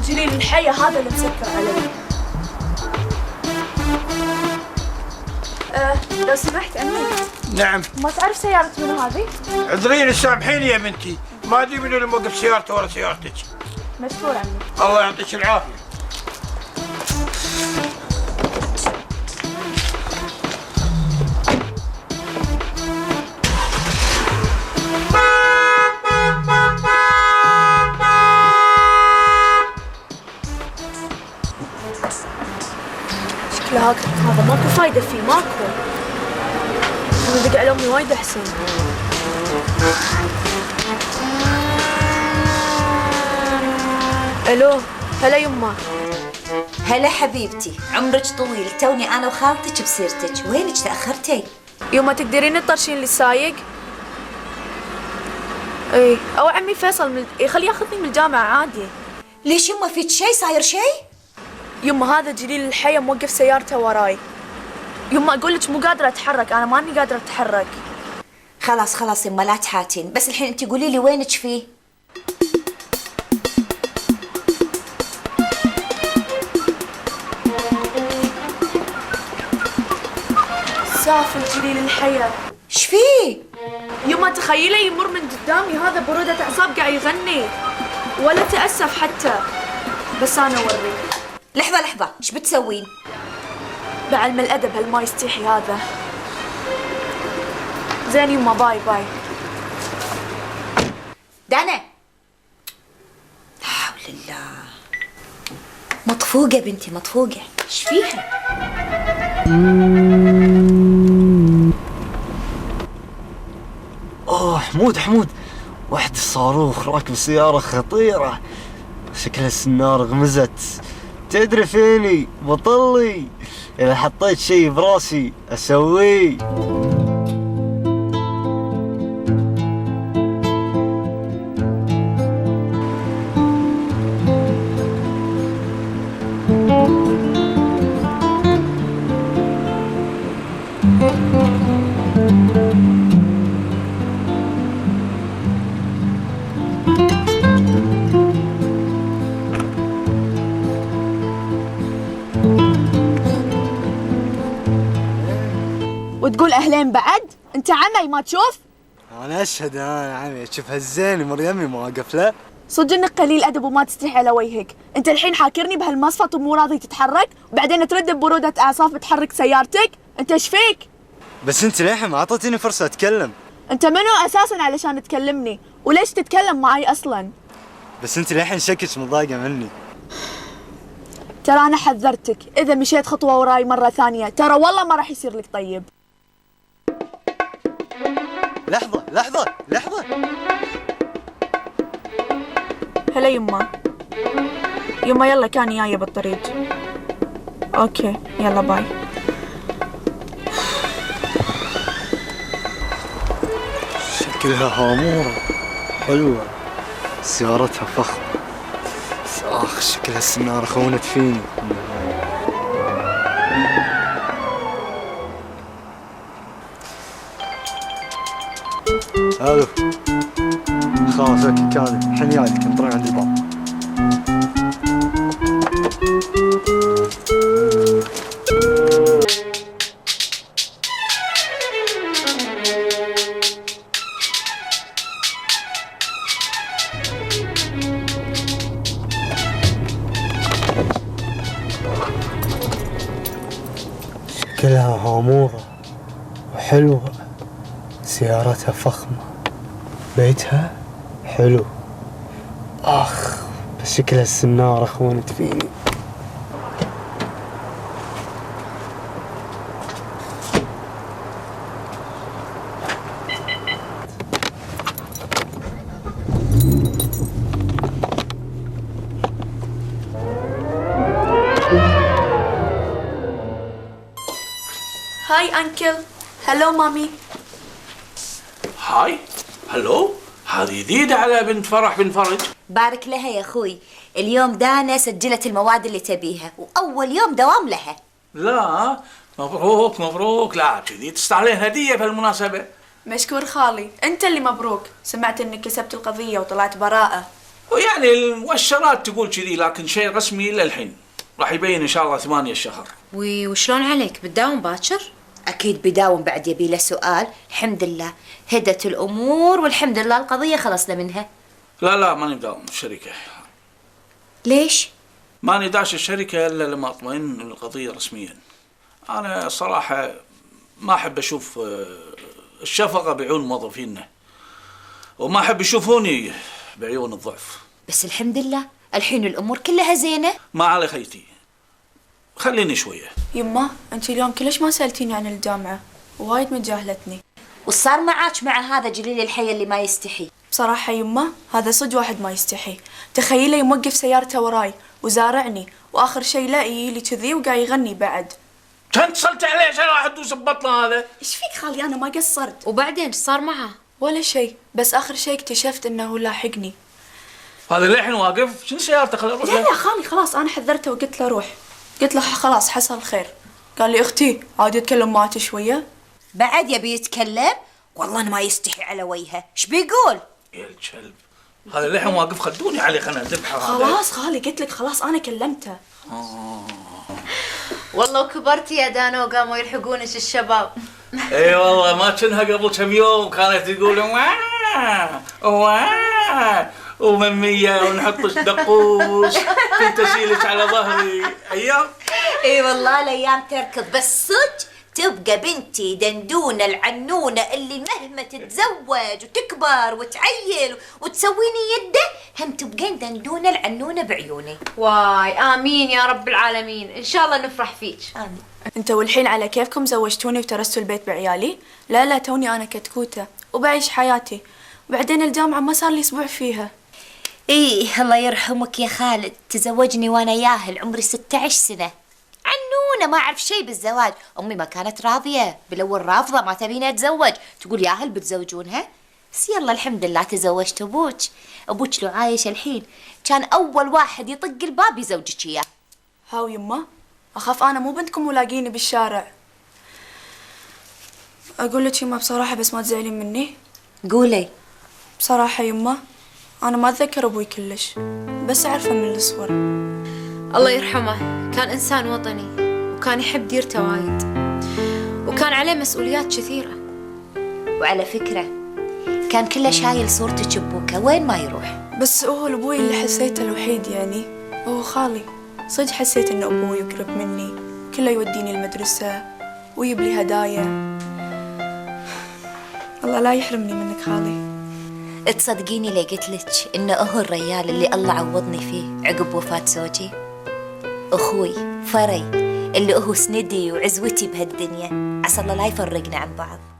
جليل الحية هذا اللي مسكر علي. لو سمحت أمي. نعم. ما تعرف سيارة منو هذه؟ اعذريني سامحيني يا بنتي، ما ادري منو اللي موقف سيارته ورا سيارتك. مشكور عمي. الله يعطيك العافية. شكله هذا ماكو فايدة فيه، ماكو. أنا دق على أمي وايد أحسن. ألو، هلا يمه. هلا حبيبتي، عمرك طويل، توني أنا وخالتك بسيرتك، وينك تأخرتي؟ يمه تقدرين تطرشين لي السايق؟ اي، أو عمي فيصل خليه ياخذني من الجامعة عادي. ليش يمه فيك شيء؟ صاير شيء؟ يمه هذا جليل الحية موقف سيارته وراي. يمه أقول لك مو قادرة أتحرك، أنا ماني قادرة أتحرك. خلاص خلاص يمه لا تحاتين، بس الحين أنت قولي لي وينك فيه؟ سافر جليل الحية. ايش فيه؟ يما تخيلي يمر من قدامي هذا برودة أعصاب قاعد يغني ولا تأسف حتى، بس أنا أوريك. لحظة لحظة، ايش بتسوين؟ بعلم الأدب هالما يستحي هذا. زين يما، باي باي. دانا، لا حول الله، مطفوقة بنتي مطفوقة، ايش فيها؟ حمود واحد صاروخ راكب سيارة خطيرة، شكلها السنارة غمزت. تدري فيني بطلي، إذا حطيت شي براسي أسويه. وتقول أهلين بعد؟ أنت عمي ما تشوف؟ أنا أشهد أنا عمي، شوف هالزين مريمي ما واقف له. صدق إنك قليل أدب وما تستحي على وجهك. أنت الحين حاكرني بهالمصفط ومو راضي تتحرك، وبعدين ترد ببرودة أعصاب بتحرك سيارتك؟ أنت إيش فيك؟ بس أنت للحين ما أعطيتني فرصة أتكلم. أنت منو أساساً علشان تكلمني؟ وليش تتكلم معي أصلاً؟ بس أنت للحين شكلك متضايقة مني. ترى أنا حذرتك، إذا مشيت خطوة وراي مرة ثانية ترى والله ما راح يصير لك طيب. لحظة لحظة لحظة. هلا يما. يما يلا كان جاية بالطريق. اوكي يلا باي. شكلها هامورة حلوة، سيارتها فخمة. آخ شكلها السنارة خونت فيني. الو خلاص اوكي كاذب، الحين جايلك انطرين عند الباب. شكلها هامورة وحلوة، سيارتها فخمة، بيتها حلو. آخ شكلها السنارة خونت فيني. هاي أنكل. هلو مامي. هاي هلو، هذه جديدة على بنت فرح بن فرج. بارك لها يا أخوي، اليوم دانا سجلت المواد اللي تبيها وأول يوم دوام لها. لا مبروك مبروك، لا كذي تستاهلين هدية في المناسبة. مشكور خالي، أنت اللي مبروك. سمعت إنك كسبت القضية وطلعت براءة. ويعني المؤشرات تقول كذي، لكن شيء رسمي إلا الحين. راح يبين إن شاء الله 8 الشهر. وشلون عليك؟ بتداوم باكر؟ أكيد بداوم، بعد يبي له سؤال. الحمد لله هدت الأمور والحمد لله القضية خلصنا منها. لا ماني مداوم الشركة. ليش؟ ماني داش الشركة إلا لما أطمئن القضية رسميا. أنا صراحة ما أحب أشوف الشفقة بعيون موظفينا، وما أحب يشوفوني بعيون الضعف. بس الحمد لله الحين الأمور كلها زينة. ما على خيتي، خليني شوية. يما أنت اليوم كلش ما سألتيني عن الجامعة، وايد متجاهلتني. وش صار معاك مع هذا جليل الحي اللي ما يستحي؟ بصراحة يما هذا صدق واحد ما يستحي. تخيلي موقف سيارته وراي وزارعني، وآخر شيء لا يجي كذي وقاعد يغني بعد. كنت اتصلت عليه عشان راح تدوس ببطنه هذا. إيش فيك خالي؟ أنا ما قصرت. وبعدين ايش صار معه؟ ولا شيء، بس آخر شيء اكتشفت إنه لاحقني. هذا للحين واقف؟ شنو سيارته؟ خلينا نروح لا له. لا خالي خلاص، أنا حذرته وقلت له روح. قلت له خلاص حصل خير. قال لي أختي عادي أتكلم معك شوية. بعد يبي يتكلم؟ والله أنا ما يستحي على وجهه. إيش بيقول؟ يا الكلب، هذا للحين واقف. خدوني عليه، خلنا نذبحه. خلاص خالي قلت لك خلاص، أنا كلمته. والله وكبرتي يا دانا وقاموا يلحقونش الشباب. اي والله، ما كنها قبل كم يوم كانت تقول واه واه وممية ونحطش دقوس، كنت اشيلك على ظهري. ايام اي والله الايام تركض، بس صدق تبقى بنتي دندونة العنونة اللي مهما تتزوج وتكبر وتعيل وتسويني يده هم تبقين دندونة العنونة بعيوني. واي آمين يا رب العالمين، إن شاء الله نفرح فيك. آمين. انتوا والحين على كيفكم زوجتوني وترستوا البيت بعيالي؟ لا توني انا كتكوتة وبعيش حياتي، وبعدين الجامعة ما صار لي اسبوع فيها. ايه الله يرحمك يا خالد، تزوجني وانا ياهل عمري 16 سنة. عنونة ما اعرف شيء بالزواج، امي ما كانت راضية، بالاول رافضة ما تبيني اتزوج، تقول ياهل بتزوجونها. بس يلا الحمد لله تزوجت ابوك لو عايش الحين كان اول واحد يطق الباب يزوجك اياه. هاو يما، اخاف انا مو بنتكم ولاقيني بالشارع. اقول لك يما بصراحة بس ما تزعلين مني. قولي. بصراحة يما انا ما اتذكر ابوي كلش، بس اعرفه من الصور. الله يرحمه، كان إنسان وطني وكان يحب ديرته وايد، وكان عليه مسؤوليات كثيرة. وعلى فكرة كان كله شايل صورتك ببوكه وين ما يروح. بس هو الابوي اللي حسيته الوحيد، يعني هو خالي. صدق حسيت ان ابوي يقرب مني، كله يوديني المدرسة ويجيب لي هدايا. الله لا يحرمني منك خالي. تصدقيني لي قلت لك انه هو الريال اللي الله عوضني فيه عقب وفاة زوجي، اخوي فري اللي هو سندي وعزوتي بهالدنيا. عسى الله لا يفرقنا عن بعض.